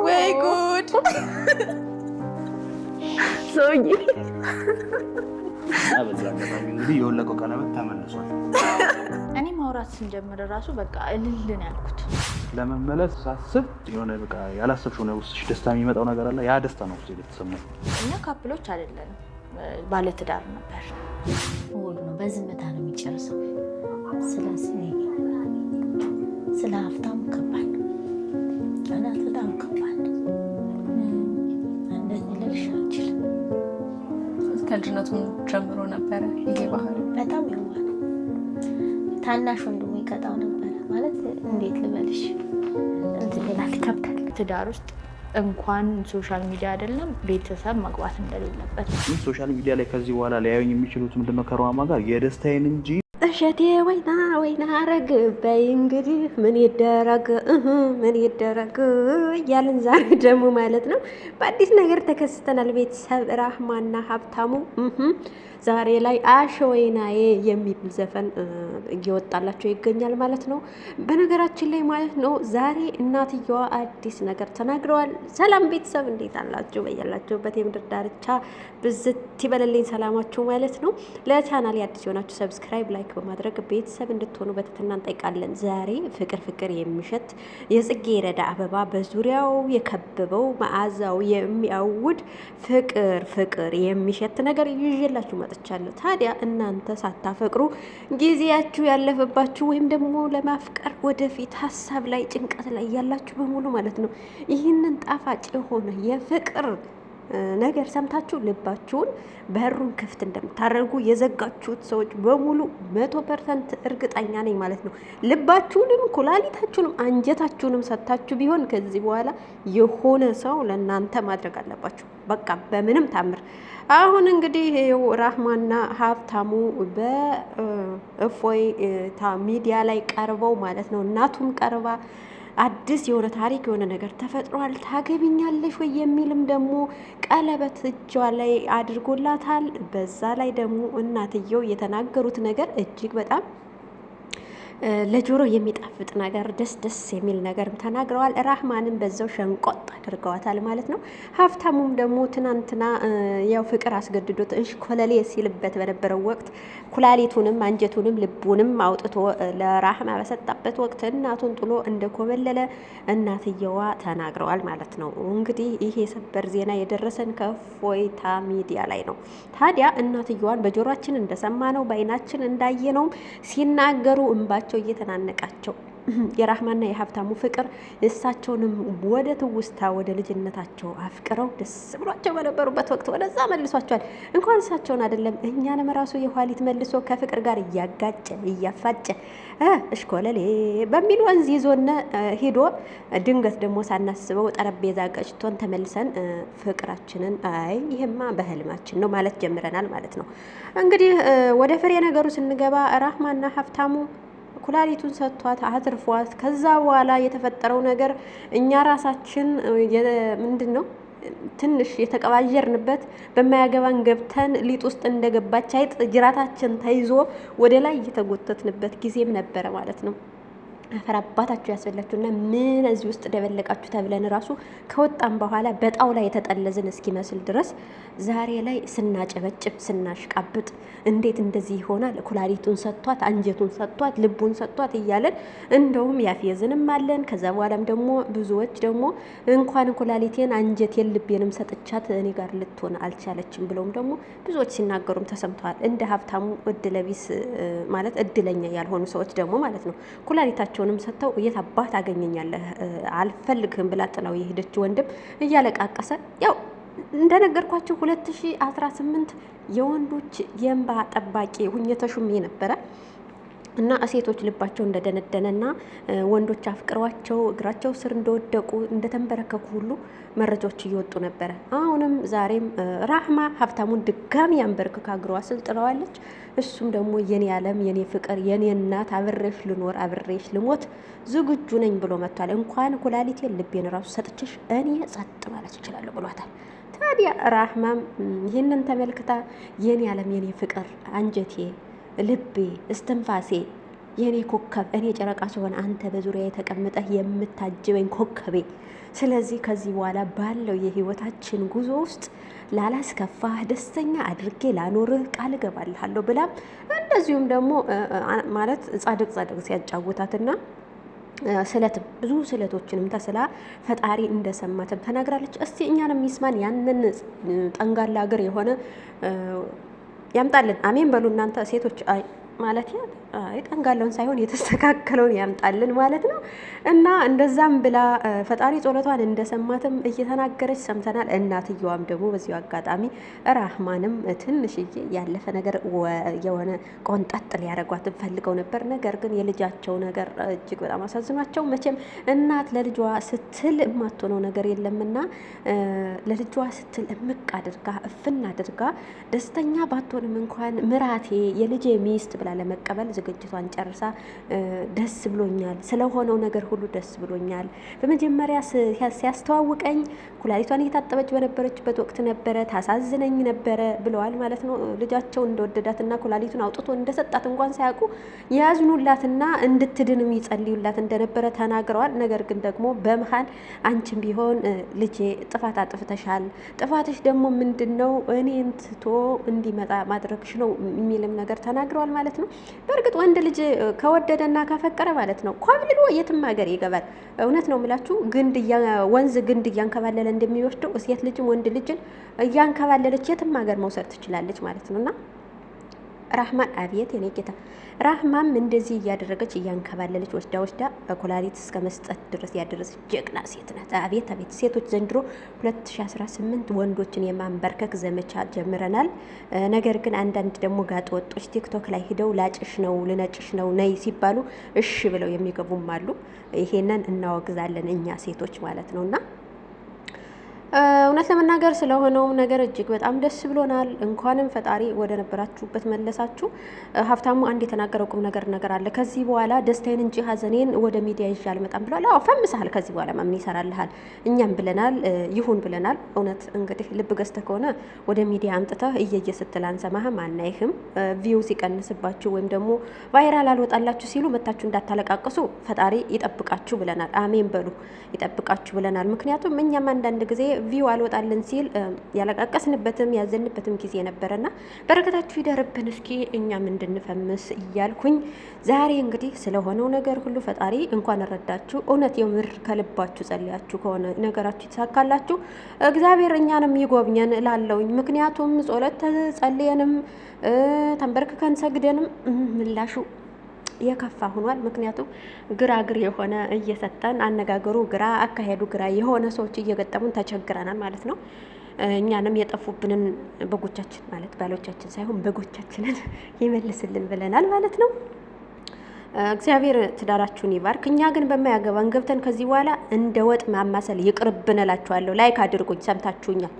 ወይ ጉድ ሰውዬ በዛ አጋጣሚ እንግዲህ የወለቀው ቀለበት ተመልሷል። እኔ ማውራት ስንጀምር ራሱ በቃ እልልን ያልኩት ለመመለስ ሳስብ የሆነ በቃ ያላሰብሽው ነው ውስጥሽ ደስታ የሚመጣው ነገር አለ። ያ ደስታ ነው ውስጥ የተሰማው። እኛ ካፕሎች አይደለንም፣ ባለትዳር ነበር። ወሉ ነው በዝምታ ነው የሚጨርሰው። ስለዚህ ስለ ሀብታሙ ከባድ እናት በጣም ከባድ እንደዚህ ልልሽ አልችልም። ከልጅነቱም ጀምሮ ነበረ ይሄ ባህሪ። በጣም ይዋል ታናሽ ወንድሙ ይቀጣው ነበረ ማለት እንዴት ልበልሽ እንትን ይላል፣ ይከብዳል። ትዳር ውስጥ እንኳን ሶሻል ሚዲያ አይደለም ቤተሰብ መግባት እንደሌለበት። ሶሻል ሚዲያ ላይ ከዚህ በኋላ ሊያዩኝ የሚችሉት ምንድነው ከሩሃማ ጋር የደስታዬን እንጂ እሸቴ ወይና ረግ በይ እንግዲህ ምን ይደረግ እያልን ዛሬ ደግሞ ማለት ነው በአዲስ ነገር ተከስተናል። ቤተሰብ ራህማና ሀብታሙ ዛሬ ላይ አሸወይናዬ የሚል ዘፈን እየወጣላቸው ይገኛል ማለት ነው። በነገራችን ላይ ማለት ነው ዛሬ እናትየዋ አዲስ ነገር ተናግረዋል። ሰላም ቤተሰብ እንዴት አላችሁ? በያላችሁበት የምድር ዳርቻ ብዝት ይበልልኝ ሰላማችሁ ማለት ነው። ለቻናሌ አዲስ የሆናችሁ ሰብስክራይብ፣ ላይክ በማድረግ ቤተሰብ እንድትሆኑ በትህትና እንጠይቃለን። ዛሬ ፍቅር የሚሸት የጽጌረዳ አበባ በዙሪያው የከበበው መዓዛው የሚያውድ ፍቅር የሚሸት ነገር ይዤላችሁ መጥቻለሁ። ታዲያ እናንተ ሳታፈቅሩ ጊዜያችሁ ያለፈባችሁ ወይም ደግሞ ለማፍቀር ወደፊት ሀሳብ ላይ ጭንቀት ላይ ያላችሁ በሙሉ ማለት ነው ይህንን ጣፋጭ የሆነ የፍቅር ነገር ሰምታችሁ ልባችሁን በሩን ክፍት እንደምታደርጉ የዘጋችሁት ሰዎች በሙሉ 100% እርግጠኛ ነኝ ማለት ነው። ልባችሁንም ኩላሊታችሁንም አንጀታችሁንም ሰጥታችሁ ቢሆን ከዚህ በኋላ የሆነ ሰው ለእናንተ ማድረግ አለባችሁ። በቃ በምንም ታምር። አሁን እንግዲህ ራህማና ሀብታሙ በእፎይታ ሚዲያ ላይ ቀርበው ማለት ነው እናቱም ቀርባ አዲስ የሆነ ታሪክ የሆነ ነገር ተፈጥሯል፣ ታገቢኛለሽ ወይ የሚልም ደግሞ ቀለበት እጇ ላይ አድርጎላታል። በዛ ላይ ደግሞ እናትየው የተናገሩት ነገር እጅግ በጣም ለጆሮ የሚጣፍጥ ነገር ደስ የሚል ነገርም ተናግረዋል። ራህማንም በዛው ሸንቆጥ አድርገዋታል ማለት ነው። ሀብታሙም ደግሞ ትናንትና ያው ፍቅር አስገድዶት ኮለሌ ሲልበት በነበረው ወቅት ኩላሊቱንም አንጀቱንም ልቡንም አውጥቶ ለራህማ በሰጣበት ወቅት እናቱን ጥሎ እንደኮበለለ እናትየዋ ተናግረዋል ማለት ነው። እንግዲህ ይሄ የሰበር ዜና የደረሰን ከእፎይታ ሚዲያ ላይ ነው። ታዲያ እናትየዋን በጆሮአችን እንደሰማነው በአይናችን እንዳየነውም ሲናገሩ እንባቸው እየተናነቃቸው የራህማና የሀብታሙ ፍቅር እሳቸውንም ወደ ትውስታ ወደ ልጅነታቸው አፍቅረው ደስ ብሏቸው በነበሩበት ወቅት ወደዛ መልሷቸዋል። እንኳን እሳቸውን አይደለም እኛንም ራሱ የኋሊት መልሶ ከፍቅር ጋር እያጋጨ እያፋጨ እሽኮለሌ በሚል ወንዝ ይዞን ሄዶ ድንገት ደግሞ ሳናስበው ጠረጴዛ ገጭቶን ተመልሰን ፍቅራችንን ይሄማ በህልማችን ነው ማለት ጀምረናል ማለት ነው። እንግዲህ ወደ ፍሬ ነገሩ ስንገባ ራህማና ሀብታሙ ኩላሊቱን ሰጥቷት አትርፏት። ከዛ በኋላ የተፈጠረው ነገር እኛ ራሳችን ምንድን ነው ትንሽ የተቀባየርንበት በማያገባን ገብተን ሊጥ ውስጥ እንደገባች አይጥ ጅራታችን ተይዞ ወደ ላይ እየተጎተትንበት ጊዜም ነበረ ማለት ነው። አፈር አባታችሁ ያስበላችሁና ምን እዚህ ውስጥ ደበለቃችሁ ተብለን ራሱ ከወጣም በኋላ በጣውላ የተጠለዝን እስኪመስል ድረስ ዛሬ ላይ ስናጨበጭብ ስናሽቃብጥ እንዴት እንደዚህ ይሆናል? ኩላሊቱን ሰጥቷት አንጀቱን ሰጥቷት ልቡን ሰጥቷት እያለን እንደውም ያፌዝንም አለን። ከዛ በኋላም ደግሞ ብዙዎች ደግሞ እንኳን ኩላሊቴን አንጀቴን ልቤንም ሰጥቻት እኔ ጋር ልትሆን አልቻለችም ብለውም ደግሞ ብዙዎች ሲናገሩም ተሰምተዋል። እንደ ሀብታሙ እድለቢስ ማለት እድለኛ ያልሆኑ ሰዎች ደግሞ ማለት ነው ኩላሊታቸው ቸውንም ሰጥተው የት አባት አገኘኛለህ አልፈልግህም ብላ ጥላው የሄደች ወንድም እያለቃቀሰ ያው እንደነገርኳችሁ 2018 የወንዶች የእንባ ጠባቂ ሁኜ ተሹሜ ነበረ እና ሴቶች ልባቸው እንደደነደነና ወንዶች አፍቅሯቸው እግራቸው ስር እንደወደቁ እንደተንበረከኩ ሁሉ መረጃዎች እየወጡ ነበረ። አሁንም ዛሬም ራህማ ሀብታሙን ድጋሚ አንበርክካ እግሯ ስር ጥለዋለች። እሱም ደግሞ የኔ ዓለም የኔ ፍቅር የኔ እናት አብሬሽ ልኖር አብሬሽ ልሞት ዝግጁ ነኝ ብሎ መጥቷል። እንኳን ኩላሊቴን ልቤን ራሱ ሰጥችሽ እኔ ጸጥ ማለት እችላለሁ ብሏታል። ታዲያ ራህማም ይህንን ተመልክታ የኔ ዓለም የኔ ፍቅር አንጀቴ ልቤ፣ እስትንፋሴ፣ የኔ ኮከብ፣ እኔ ጨረቃ ሲሆን አንተ በዙሪያ የተቀምጠህ የምታጅበኝ ኮከቤ። ስለዚህ ከዚህ በኋላ ባለው የህይወታችን ጉዞ ውስጥ ላላስከፋህ ደስተኛ አድርጌ ላኖርህ ቃል እገባልሃለሁ ብላም እንደዚሁም ደግሞ ማለት ጻድቅ ሲያጫውታትና ስለትም ብዙ ስለቶችንም ተስላ ፈጣሪ እንደሰማትም ተናግራለች። እስቲ እኛንም ይስማን፣ ያንን ጠንጋላ እግር የሆነ ያምጣልን። አሜን በሉ እናንተ ሴቶች። ማለት ጠንጋለውን ሳይሆን የተስተካከለውን ያምጣልን ማለት ነው። እና እንደዛም ብላ ፈጣሪ ጸሎቷን እንደሰማትም እየተናገረች ሰምተናል። እናትየዋም ደግሞ በዚሁ አጋጣሚ ራህማንም ትንሽዬ ያለፈ ነገር የሆነ ቆንጠጥ ሊያደርጓትን ፈልገው ነበር። ነገር ግን የልጃቸው ነገር እጅግ በጣም አሳዝኗቸው፣ መቼም እናት ለልጇ ስትል የማትሆነው ነገር የለምና ለልጇ ስትል እምቅ አድርጋ እፍና አድርጋ ደስተኛ ባትሆንም እንኳን ምራቴ የልጄ ሚስት ብላ ለመቀበል ዝግጅቷን ጨርሳ ደስ ብሎኛል፣ ስለሆነው ነገር ሁሉ ደስ ብሎኛል። በመጀመሪያ ሲያስተዋውቀኝ ኩላሊቷን እየታጠበች በነበረችበት ወቅት ነበረ፣ ታሳዝነኝ ነበረ ብለዋል ማለት ነው። ልጃቸው እንደወደዳትና ኩላሊቱን አውጥቶ እንደሰጣት እንኳን ሳያውቁ የያዝኑላትና እንድትድንም ይጸልዩላት እንደነበረ ተናግረዋል። ነገር ግን ደግሞ በመሀል አንቺም ቢሆን ልጄ ጥፋት አጥፍተሻል፣ ጥፋትሽ ደግሞ ምንድነው እኔን ትቶ እንዲመጣ ማድረግሽ ነው የሚልም ነገር ተናግረዋል ማለት ነው። በእርግጥ ወንድ ልጅ ከወደደና ካፈቀረ ማለት ነው ኮብልሎ የትም ሀገር ይገባል። እውነት ነው የምላችሁ። ወንዝ ግንድ እያንከባለለ እንደሚወስደው ሴት ልጅም ወንድ ልጅን እያንከባለለች የትም ሀገር መውሰድ ትችላለች ማለት ነውና ራህማን አብየት የኔ ጌታ ራህማም እንደዚህ እያደረገች እያንከባለለች ወስዳ ኩላሊት እስከ መስጠት ድረስ ያደረሰች ጀግና ሴት ናት። አቤት አቤት! ሴቶች ዘንድሮ 2018 ወንዶችን የማንበርከክ ዘመቻ ጀምረናል። ነገር ግን አንዳንድ ደግሞ ጋጥ ወጦች ቲክቶክ ላይ ሂደው ላጭሽ ነው ልነጭሽ ነው ነይ ሲባሉ እሺ ብለው የሚገቡም አሉ። ይሄንን እናወግዛለን እኛ ሴቶች ማለት ነውና እውነት ለመናገር ስለሆነው ነገር እጅግ በጣም ደስ ብሎናል። እንኳንም ፈጣሪ ወደ ነበራችሁበት መለሳችሁ። ሀብታሙ አንድ የተናገረው ቁም ነገር አለ። ከዚህ በኋላ ደስታዬን እንጂ ሀዘኔን ወደ ሚዲያ ይዤ አልመጣም ብሏል። አዎ ፈምሰሃል። ከዚህ በኋላ ምን ይሰራልሃል? እኛም ብለናል፣ ይሁን ብለናል። እውነት እንግዲህ ልብ ገዝተህ ከሆነ ወደ ሚዲያ አምጥተህ እየየ ስትል አንሰማህም፣ አናይህም። ቪው ሲቀንስባችሁ ወይም ደግሞ ቫይራል አልወጣላችሁ ሲሉ መታችሁ እንዳታለቃቅሱ ፈጣሪ ይጠብቃችሁ ብለናል። አሜን በሉ። ይጠብቃችሁ ብለናል። ምክንያቱም እኛም አንዳንድ ጊዜ ቪው አልወጣልን ሲል ያለቃቀስንበትም ያዘንበትም ጊዜ ነበረና በረከታችሁ ይደርብን እስኪ እኛም እንድንፈምስ እያልኩኝ ዛሬ እንግዲህ ስለሆነው ነገር ሁሉ ፈጣሪ እንኳን ረዳችሁ። እውነት የምር ከልባችሁ ጸልያችሁ ከሆነ ነገራችሁ ይተሳካላችሁ። እግዚአብሔር እኛንም ይጎብኘን እላለሁኝ። ምክንያቱም ጸሎት ጸልየንም ተንበርክከን ሰግደንም ምላሹ የከፋ ሆኗል። ምክንያቱም ግራ የሆነ እየሰጠን አነጋገሩ ግራ አካሄዱ ግራ የሆነ ሰዎች እየገጠሙን ተቸግረናል ማለት ነው። እኛንም የጠፉብንን በጎቻችን ማለት ባሎቻችን ሳይሆን በጎቻችንን ይመልስልን ብለናል ማለት ነው። እግዚአብሔር ትዳራችሁን ይባርክ። እኛ ግን በማያገባን ገብተን ከዚህ በኋላ እንደ ወጥ ማማሰል ይቅርብን እላችኋለሁ። ላይክ አድርጉኝ። ሰምታችሁኛል።